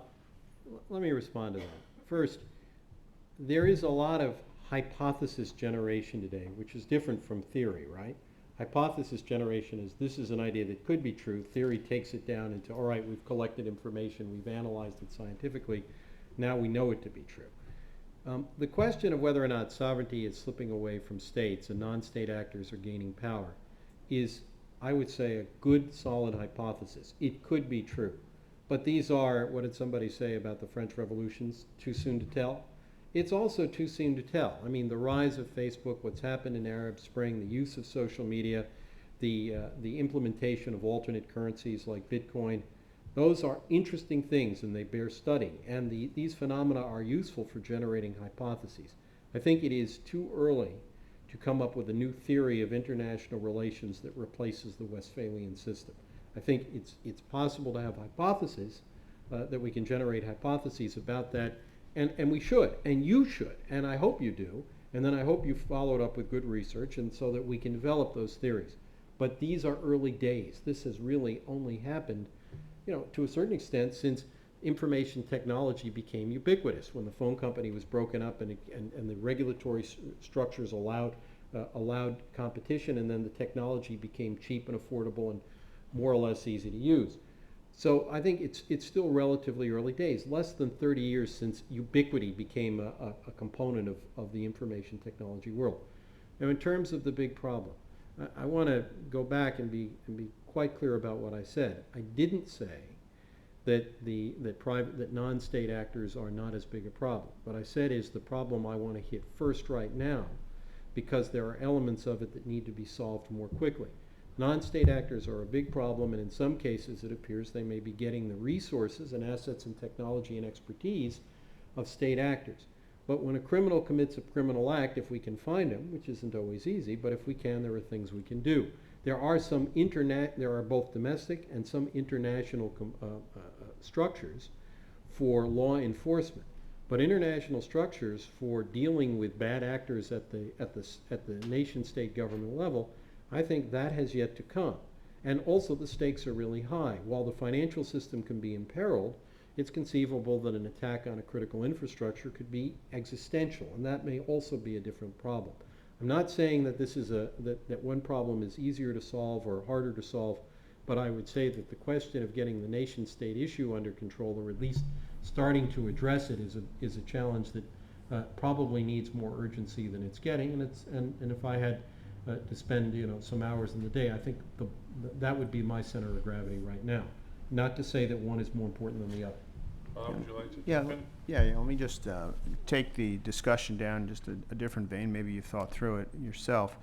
Let me respond to that. First, there is a lot of hypothesis generation today, which is different from theory, right? Hypothesis generation is, this is an idea that could be true. Theory takes it down into, all right, we've collected information, we've analyzed it scientifically, now we know it to be true. The question of whether or not sovereignty is slipping away from states and non-state actors are gaining power is, I would say, a good, solid hypothesis. It could be true. But these are, what did somebody say about the French Revolutions? Too soon to tell? It's also too soon to tell. I mean, the rise of Facebook, what's happened in Arab Spring, the use of social media, the implementation of alternate currencies like Bitcoin, those are interesting things and they bear studying. And these phenomena are useful for generating hypotheses. I think it is too early to come up with a new theory of international relations that replaces the Westphalian system. I think it's possible to have hypotheses, that we can generate hypotheses about that, and we should, and you should, and I hope you do, and then I hope you follow it up with good research, and so that we can develop those theories. But these are early days. This has really only happened, to a certain extent, since information technology became ubiquitous, when the phone company was broken up and the regulatory structures allowed competition, and then the technology became cheap and affordable and more or less easy to use. So I think it's still relatively early days, less than 30 years since ubiquity became a component of the information technology world. Now, in terms of the big problem, I want to go back and be quite clear about what I said. I didn't say that non-state actors are not as big a problem. What I said is the problem I want to hit first right now, because there are elements of it that need to be solved more quickly. Non-state actors are a big problem, and in some cases it appears they may be getting the resources and assets and technology and expertise of state actors. But when a criminal commits a criminal act, if we can find him, which isn't always easy, but if we can, there are things we can do. There are both domestic and some international structures for law enforcement. But international structures for dealing with bad actors at the nation-state government level, I think that has yet to come. And also the stakes are really high. While the financial system can be imperiled, it's conceivable that an attack on a critical infrastructure could be existential, and that may also be a different problem. I'm not saying that this is that one problem is easier to solve or harder to solve, but I would say that the question of getting the nation-state issue under control, or at least starting to address it, is a challenge that probably needs more urgency than it's getting. And if I had to spend some hours in the day, I think that would be my center of gravity right now. Not to say that one is more important than the other. Bob, would you like to Yeah, jump in? yeah, let me just take the discussion down just a different vein. Maybe you've thought through it yourself.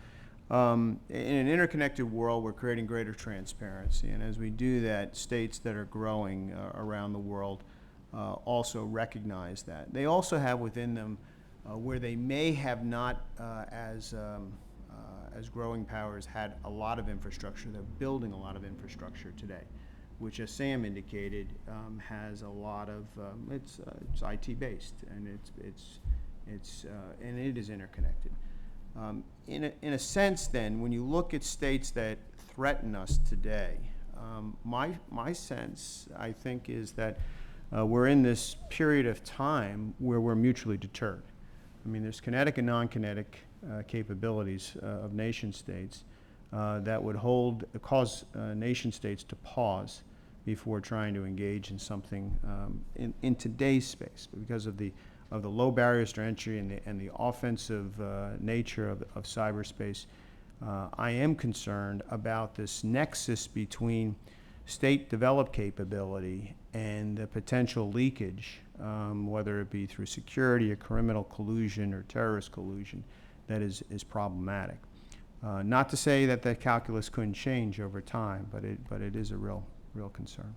In an interconnected world, we're creating greater transparency, and as we do that, states that are growing around the world also recognize that. They also have within them where they may have not as growing powers had a lot of infrastructure. They're building a lot of infrastructure today, which, as Sam indicated, has a lot of it's IT based, and it is interconnected. In a sense, then, when you look at states that threaten us today, my sense, I think, is that we're in this period of time where we're mutually deterred. I mean, there's kinetic and non-kinetic capabilities of nation states that would cause nation states to pause before trying to engage in something in today's space, because of the low barriers to entry and the offensive nature of cyberspace. I am concerned about this nexus between state-developed capability and the potential leakage, whether it be through security or criminal collusion or terrorist collusion, that is problematic. Not to say that the calculus couldn't change over time, but it is a real concern.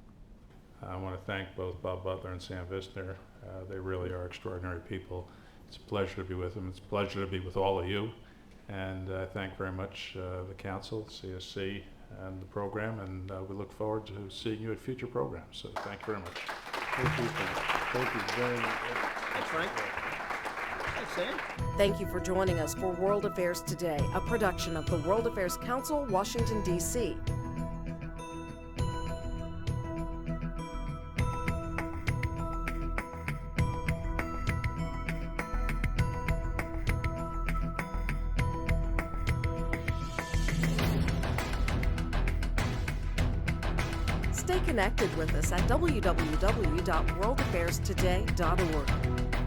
I want to thank both Bob Butler and Sam Visner. They really are extraordinary people. It's a pleasure to be with them. It's a pleasure to be with all of you. And I thank very much the council, CSC, and the program, and we look forward to seeing you at future programs. So thank you very much. Thank you. Thank you very much. Thanks, Frank. Thanks, Sam. Thank you for joining us for World Affairs Today, a production of the World Affairs Council, Washington, D.C. Stay connected with us at www.worldaffairstoday.org.